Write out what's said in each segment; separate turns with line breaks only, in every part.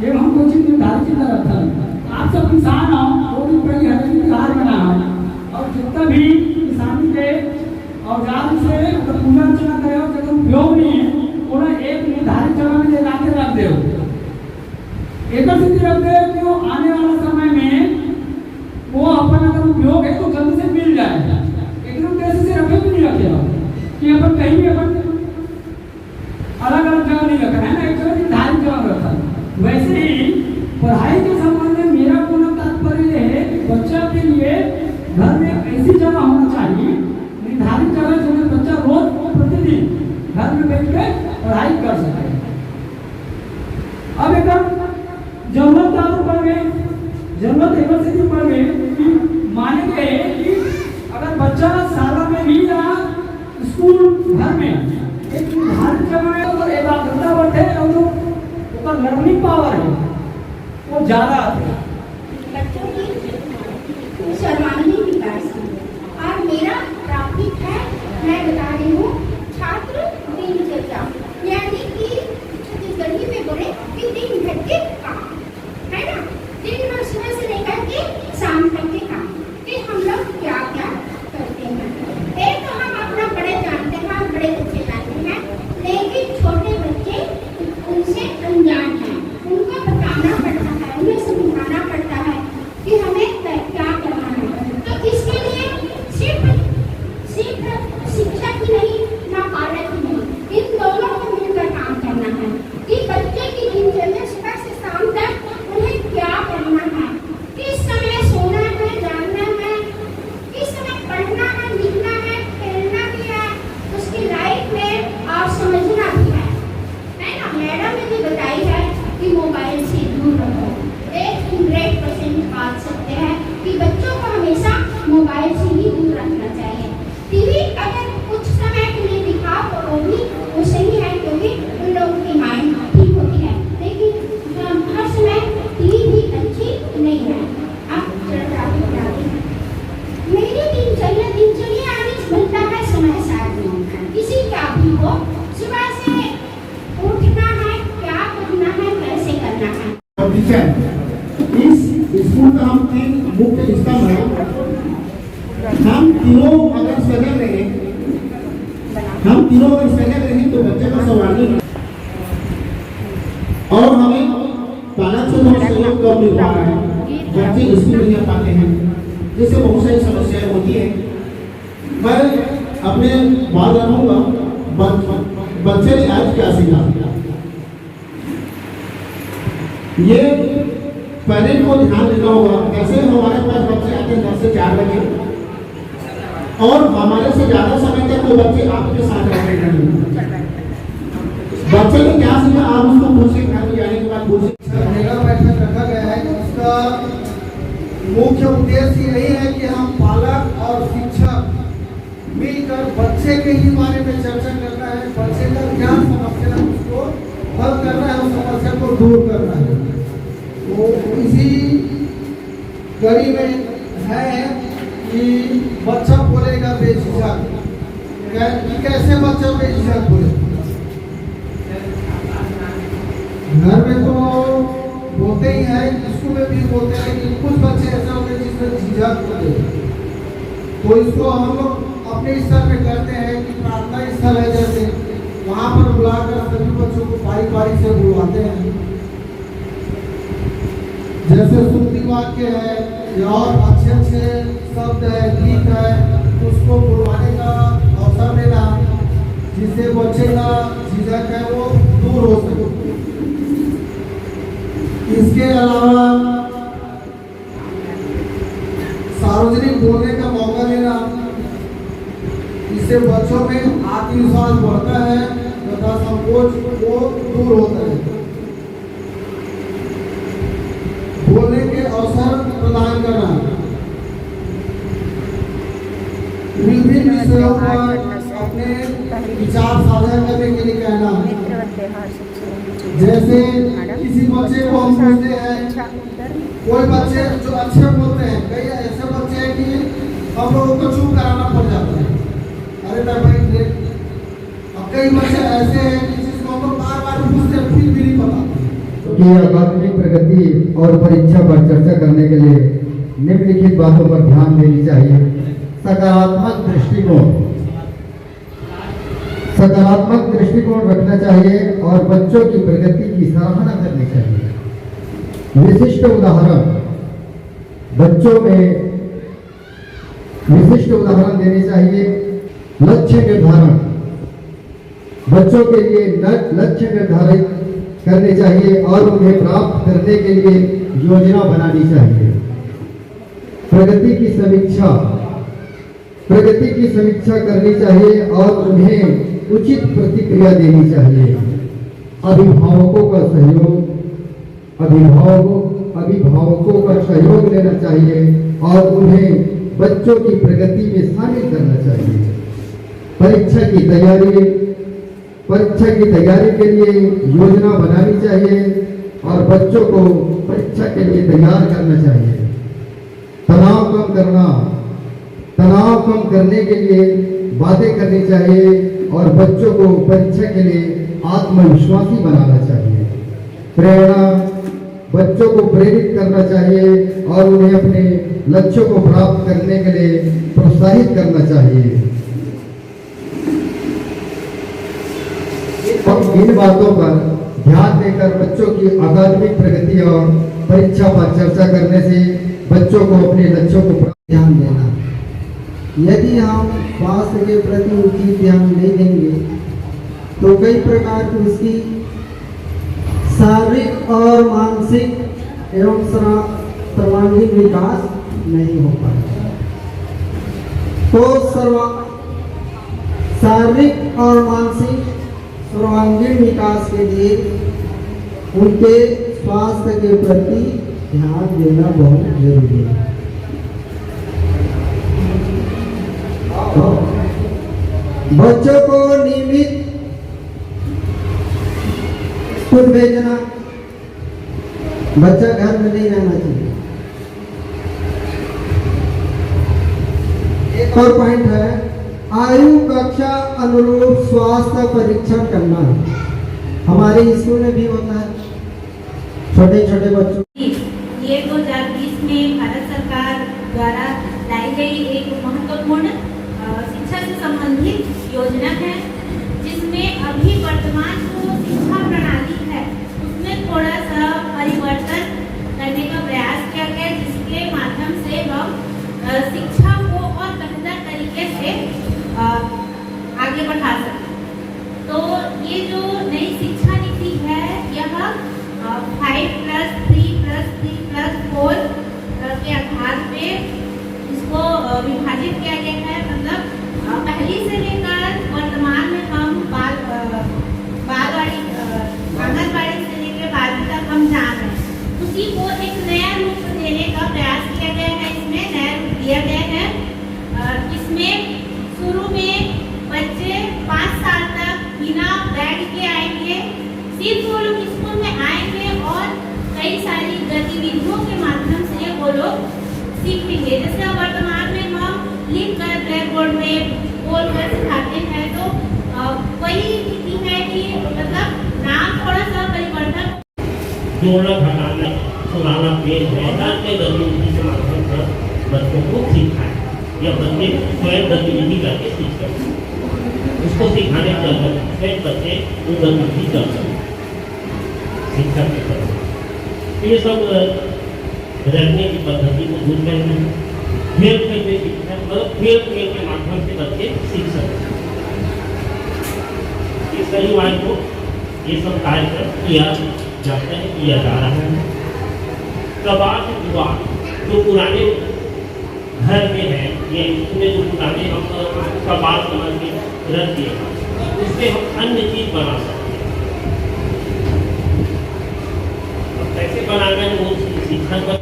ये हम कोई चीज निर्धारित की तरफ था। आप सब किसान हो, वो भी बड़ी हरी बिहार बना है, और जितना भी किसानी के औजार से अगर पूजा अर्चना करे हो, अगर उपयोग नहीं है, उन्हें एक निर्धारित जगह में ले जाके रख दे, एक स्थिति रख दे कि वो आने वाला समय में वो अपन अगर उपयोग है तो जल्द से मिल जाए। एक उद्देश्य से रखे भी नहीं रखे कि अपन कहीं भी अपन अलग अलग जगह नहीं रखना है ना, एक जगह निर्धारित जगह रखा। वैसे ही पढ़ाई के संबंध में मेरा पूर्ण तात्पर्य है कि बच्चा के लिए घर में ऐसी जगह होना चाहिए, निर्धारित जगह जिसमें बच्चा रोज प्रतिदिन घर में बैठ के पढ़ाई कर सके। अब एकदम जरूरत लागू पड़ गई, जरूरत यूनिवर्सिटी पड़ गई कि मानेंगे कि अगर बच्चा साल में भी या स्कूल घर में एक निर्धारित जगह में अगर एकाग्रता बढ़े और जो उसका लर्निंग पावर है वो ज्यादा है,
बच्चों की सर्वांगीण विकास और मेरा प्राथमिक है, मैं बता रही हूँ छात्र दिनचर्या, यानी कि छत्तीसगढ़ी में बोले कि दिन भर के काम है ना, दिन भर सुबह से लेकर के शाम तक के काम कि हम लोग क्या क्या करते हैं। एक तो हम अपना बड़े जानते हैं, हम बड़े बच्चे जानते हैं, लेकिन छोटे बच्चे उनसे अनजान हैं, उनको बताना पड़ता है, उन्हें समझाना पड़ता है कि हमें क्या करना है। तो इसके लिए सिर्फ शिक्षक ही नहीं, ना पालक ही नहीं, इन दोनों को मिलकर काम करना है कि बच्चे की दिनचर्या सुबह से शाम तक उन्हें क्या करना है, किस समय सोना है, जानना है, किस समय पढ़ना है, लिखना है, खेलना भी है, उसकी लाइफ में और समझना भी है ना। मैडम ने भी बताई है कि मोबाइल से दूर रहो। 100% बात सत्य है कि बच्चों को हमेशा मोबाइल से ही दूर रखना चाहिए। टीवी अगर कुछ समय के लिए दिखा तो वो भी वो सही है, क्योंकि उन लोगों की माइंड ठीक होती है, लेकिन हर समय टीवी भी अच्छी नहीं है। अब मेरी दिनचर्या आगे बनता है समय सारणी, किसी का भी हो, सुबह से उठना है, क्या करना है, कैसे करना है।
इस स्कूल का हम 3 मुख्य स्तंभ है, हम तीनों अगर सजग रहे तो बच्चे का सर्वांगीण और हमें पालक से बहुत सहयोग कम मिल रहा है, बच्चे स्कूल नहीं आ पाते हैं, जिससे बहुत सारी समस्याएं होती है। मैं अपने बात रखूंगा, बच्चे ने आज क्या सीखा, ये पेरेंट को ध्यान देना होगा। कैसे हमारे पास बच्चे आते हैं 10 से 4 बजे और हमारे से ज्यादा समय तक वो बच्चे आपके साथ रहते हैं, बच्चे ने क्या सीखा आप उसको पूछिए, घर में जाने के बाद पूछिए।
मेगा बैठक रखा गया है, इसका मुख्य उद्देश्य यही है कि हम पालक और शिक्षक मिलकर बच्चे के ही बारे में चर्चा करना है, बच्चे का क्या समस्या है उसको हल करना है, उस समस्या को दूर करना है। तो इसी कड़ी में है कि बच्चा बोलेगा बेझिझक, कैसे बच्चा बेझिझक बोले। घर में तो बोलते ही है, स्कूल में भी बोलते हैं, लेकिन कुछ बच्चे ऐसे होते हैं जिसमें झिझक होते हैं। तो इसको हम लोग अपने स्तर पे करते हैं कि प्रार्थना स्थल है, जैसे वहाँ पर बुलाकर सभी बच्चों को बारी बारी से बुलवाते हैं। जैसे सुक्ति वाक्य है या और अच्छे अच्छे शब्द है, गीत है, उसको बुलवाने का अवसर देना, जिससे बच्चे का झिझक है वो दूर हो सके। इसके अलावा सार्वजनिक बोलने का मौका देना, इससे बच्चों में आत्मविश्वास बढ़ता है तथा संकोच वो दूर होता है। बोलने के अवसर प्रदान करना, विभिन्न विषयों पर अपने विचार साझा करने के लिए कहना। जैसे किसी बच्चे को हम पूछते हैं, कोई बच्चे जो अच्छे बोलते हैं, कई ऐसे बच्चे हैं कि हम लोगों को चुप कराना पड़ जाता है, अरे भाई देख। अब कई बच्चे ऐसे हैं कि जिसको हम लोग बार बार पूछते हैं फिर भी नहीं पता।
उनकी अकादमिक प्रगति और परीक्षा पर चर्चा करने के लिए निम्नलिखित बातों पर ध्यान देनी चाहिए। सकारात्मक दृष्टिकोण रखना चाहिए और बच्चों की प्रगति की सराहना करनी चाहिए। विशिष्ट उदाहरण, बच्चों में विशिष्ट उदाहरण देने चाहिए। लक्ष्य निर्धारण, बच्चों के लिए लक्ष्य निर्धारित करने चाहिए और उन्हें प्राप्त करने के लिए योजना बनानी चाहिए। प्रगति की समीक्षा करनी चाहिए और उन्हें उचित प्रतिक्रिया देनी चाहिए। अभिभावकों का सहयोग लेना चाहिए और उन्हें बच्चों की प्रगति में शामिल करना चाहिए। परीक्षा की तैयारी के लिए योजना बनानी चाहिए और बच्चों को परीक्षा के लिए तैयार करना चाहिए। तनाव कम करने के लिए बातें करनी चाहिए और बच्चों को परीक्षा के लिए आत्मविश्वासी बनाना चाहिए। प्रेरणा, बच्चों को प्रेरित करना चाहिए और उन्हें अपने लक्ष्यों को प्राप्त करने के लिए प्रोत्साहित करना चाहिए। इन बातों पर ध्यान देकर बच्चों की अकादमिक प्रगति और परीक्षा पर चर्चा करने से बच्चों को अपने लक्ष्यों को
ध्यान देना। यदि हम स्वास्थ्य के प्रति उचित ध्यान नहीं देंगे तो कई प्रकार की उसकी शारीरिक और मानसिक एवं सर्वांगीण विकास नहीं हो पाएगा। तो शारीरिक और मानसिक सर्वांगीण विकास के लिए उनके स्वास्थ्य के प्रति ध्यान देना बहुत जरूरी है। बच्चों को नियमित स्कूल भेजना, बच्चा घर में नहीं रहना चाहिए। एक और पॉइंट है, आयु कक्षा अनुरूप स्वास्थ्य परीक्षण करना। हमारे स्कूल में भी होता है छोटे छोटे बच्चों।
ये 2020 में भारत सरकार द्वारा लाई गई एक महत्वपूर्ण शिक्षा से संबंधित योजना है, जिसमें अभी वर्तमान जो शिक्षा प्रणाली है उसमें थोड़ा सा परिवर्तन करने का प्रयास किया गया, जिसके माध्यम से हम शिक्षा को और बेहतर तरीके से आगे बढ़ा सकें। तो ये जो नई शिक्षा नीति है यह 5+3+3+4 के आधार पे इसको विभाजित किया गया है। मतलब पहली से लेकर वर्तमान में हम आंगनबाड़ी से लेकर 12वीं तक हम जान रहे हैं, उसी को एक नया रूप देने का प्रयास किया गया है। इसमें नया रूप दिया गया है। इसमें शुरू में बच्चे 5 साल तक बिना बैग के आएंगे, सिर्फ वो लोग स्कूल में आएंगे और कई सारी गतिविधियों के माध्यम से वो लोग सीखेंगे। जैसे वर्तमान में हम लिख कर ब्लैक बोर्ड में बोल कर सिखाते हैं, तो वही नीति है कि मतलब नाम थोड़ा सा परिवर्तन,
जोड़ना घटाना सुनाना पेज मैदान के गतिविधि के माध्यम से बच्चों को सिखाएं या बच्चे स्वयं गतिविधि करके सीख सकते, उसको सिखाने चलकर स्वयं बच्चे वो गतिविधि कर सकते शिक्षा के तरफ। ये सब रखने की पद्धति को दूर करना, खेल खेल शिक्षा, मतलब खेल के माध्यम से बच्चे सीख सकते। इस शनिवार को ये सब कार्यक्रम किया जाता है, किया जा रहा है। प्रवास युवा जो पुराने घर में है, ये इसमें जो पुराने हम प्रवास समझ के रख दिए, उससे हम अन्य चीज बना सकते हैं। अब कैसे बनाना है वो शिक्षण पर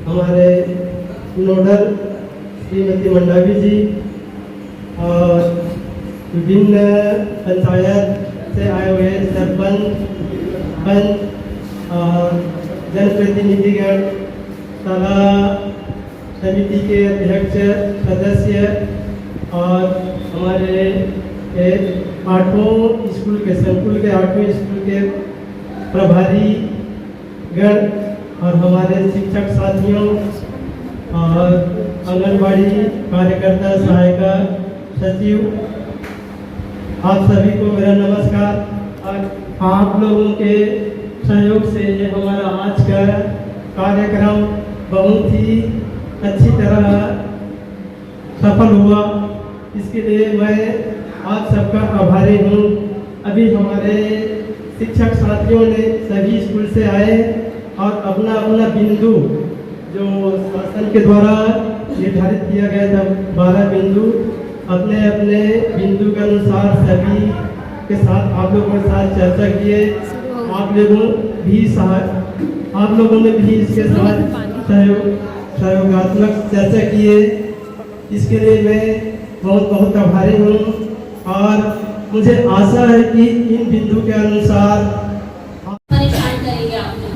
हमारे नोडल श्रीमती मंडावी जी और विभिन्न पंचायत से आए हुए सरपंच और जनप्रतिनिधिगण, शाला समिति के अध्यक्ष सदस्य और हमारे 8वें स्कूल के संकुल के 8वें स्कूल के
प्रभारी गण और हमारे शिक्षक साथियों और आंगनबाड़ी कार्यकर्ता, सहायिका, सचिव, आप सभी को मेरा नमस्कार। और आप लोगों के सहयोग से ये हमारा आज का कार्यक्रम बहुत ही अच्छी तरह सफल हुआ। इसके लिए मैं आप सबका आभारी हूँ। अभी हमारे शिक्षक साथियों ने सभी स्कूल से आए और अपना अपना बिंदु जो शासन के द्वारा निर्धारित किया गया था 12 बिंदु, अपने अपने बिंदु के अनुसार सभी के साथ आप लोगों के साथ चर्चा किए। आप लोगों ने भी इसके साथ सहयोगात्मक चर्चा किए। इसके लिए मैं बहुत बहुत आभारी हूँ और मुझे आशा है कि इन बिंदु के अनुसार
परेशान करेंगे आपको।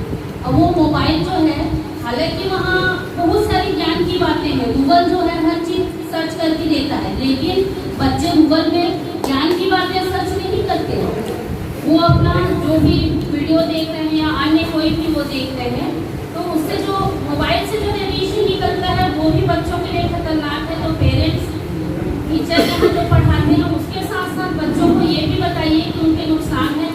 अब वो मोबाइल जो है, हालांकि वहाँ बहुत सारी ज्ञान की बातें हैं, गूगल जो है हर चीज सर्च करके देता है, लेकिन बच्चे गूगल में ज्ञान की बातें सर्च नहीं करते हैं। वो अपना जो भी वीडियो देख रहे हैं या अन्य कोई भी वो देख रहे हैं, तो उससे जो मोबाइल से जो रेडिएशन निकलता है वो भी बच्चों के लिए खतरनाक है। तो पेरेंट्स, टीचर यहाँ जो पढ़ाते हैं उसके साथ साथ बच्चों को ये भी बताइए कि उनके नुकसान है